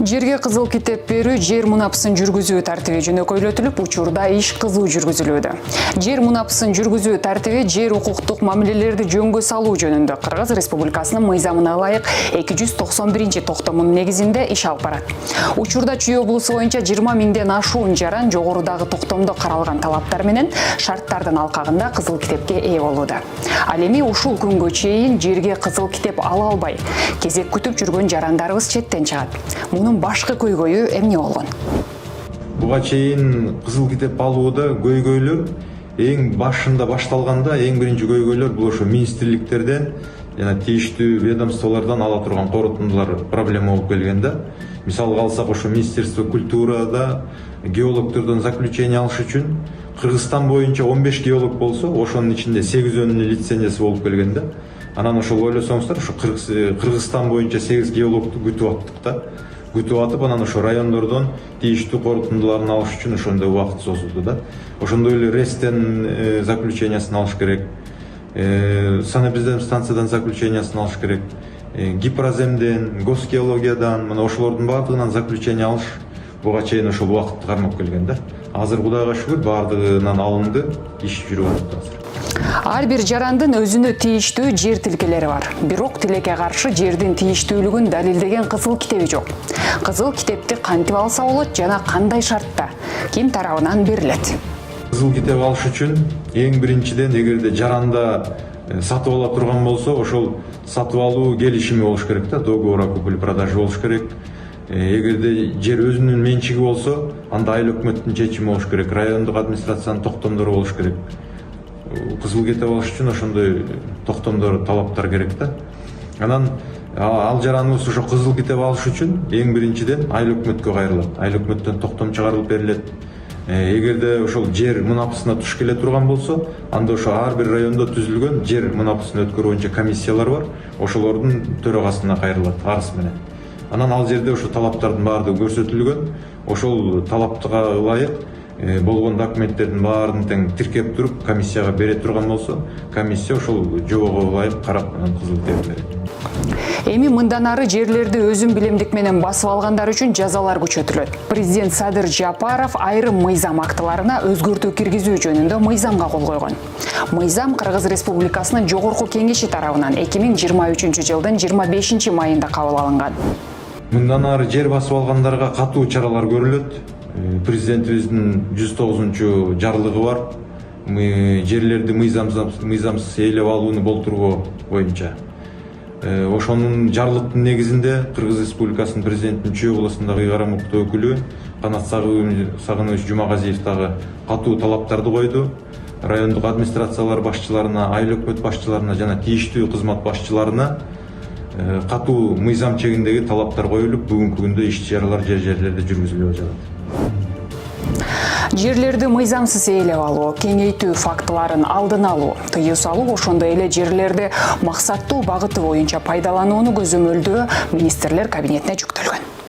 Жерге кызыл китеп берүү жер мунапысын жүргүзүү тартиби жөнөкөйлөтүлүп, учурда иш кызуу жүргүзүлүүдө. Жер мунапысын жүргүзүү тартиби жер укуктук мамилелерди жөнгө салуу жөнүндө Кыргыз Республикасынын мыйзамына ылайык 291-токтомунун негизинде иш алып барат. Учурда Чүй облусу боюнча 20 миңден ашуун жаран жогорудагы токтомдо каралган талаптар менен шарттардын алкагында кызыл китепке ээ болууда. Ал эми ушул күнгө чейин жерге кызыл китеп ала албай, кезек күтүп жүргөн жарандарыбыз четтен чыгат. Мунун башкы көйгөйү эмне болгон? Буга чейин кызыл китеп алууда көйгөйлөр эң башында башталганда эң биринчи көйгөйлөр бул ошо министрликтерден жана тийиштүү ведомстволордон ала турган корутундулар проблема болуп келген да. Мисалга алсак, ошо Министерство культурада геологтордон заключение алыш үчүн Кыргызстан боюнча 15 геолог болсо, ошонун ичинде 8-өнүн лицензиясы болуп келген да. Анан ошол ойлосоңуздар, ошо Кыргызстан боюнча 8 геологду күтүп аттык да. Күтүп атып, анан ошо райондордон тийиштүү корутундуларын алыш үчүн ошондой убакыт созулду да. Ошондой эле РЭСтен заключениясын алыш керек, санэпидемстанциядан заключениясын алыш керек, Гипроземден, Госгеологиядан, мына ошолордун баардыгынан заключение алыш буга чейин ошол убакытты кармап келген да. Азыр Кудайга шүгүр баардыгынан алынды, иш жүрүп атат азыр. Ар бир жарандын өзүнө тийиштүү жер тилкелери бар. Бирок тилекке каршы жердин тийиштүүлүгүн далилдеген кызыл китеби жок. Кызыл китепти кантип алса болот жана кандай шартта, ким тарабынан берилет? Кызыл китеп алыш үчүн эң биринчиден, эгерде жаранда сатып ала турган болсо, ошол сатып алуу келишими болуш керек да, договор о купли-продаже болуш керек. Эгерде жер өзүнүн менчиги болсо, анда айыл өкмөттүн чечими болуш керек, райондук администрациянын токтомдору болуш керек. Кызыл китеп алыш үчүн ошондой токтомдор, талаптар керек да. Анан ал жараныбыз ошо кызыл китеп алыш үчүн эң биринчиден айыл өкмөткө кайрылат. Айыл өкмөттөн токтом чыгарылып берилет. Эгерде ошол жер мунапысына туш келе турган болсо, анда ошо ар бир райондо түзүлгөн жер мунапысын өткөрүү боюнча комиссиялар бар. Ошолордун төрагасына кайрылат арыз менен. Анан ал жерде ошо талаптардын баардыгы көрсөтүлгөн. Ошол талаптыга ылайык болгон документтердин баарын тең тиркеп туруп комиссияга бере турган болсо, комиссия ошол жобого ылайык карап, анан кызыл китеп берет. Эми мындан ары жерлерди өзүн билемдик менен басып алгандар үчүн жазалар күчөтүлөт. Президент Садыр Жапаров айрым мыйзам актыларына өзгөртүү киргизүү жөнүндө мыйзамга кол койгон. Мыйзам Кыргыз Республикасынын Жогорку Кеңеши тарабынан 2023 жылдын 25 майында кабыл алынган. Мындан ары жер басып алгандарга катуу чаралар көрүлөт. Президентибиздин 109 жарлыгы бар. Жерлерди мыйзамсыз ээлеп алууну болтургоо боюнча. Ошонун жарлыктын негизинде Кыргыз Республикасынын президентинин Чүй облусундагы ыйгарым укуктуу өкүлү Канат Сагынович Жумагазиев дагы катуу талаптарды койду. Райондук администрациялар башчыларына, айыл өкмөт башчыларына жана тийиштүү кызмат башчыларына катуу мыйзам чегиндеги талаптар коюлуп, бүгүнкү күндө иш-чаралар жерлерде жүргүзүлүп жатат. Жерлерди мыйзамсыз ээлеп алуу, кеңейтүү фактыларын алдын алуу, тыюу салуу, ошондой эле жерлерди максаттуу багыты боюнча пайдаланууну көзөмөлдөө министрлер кабинетине жүктөлгөн.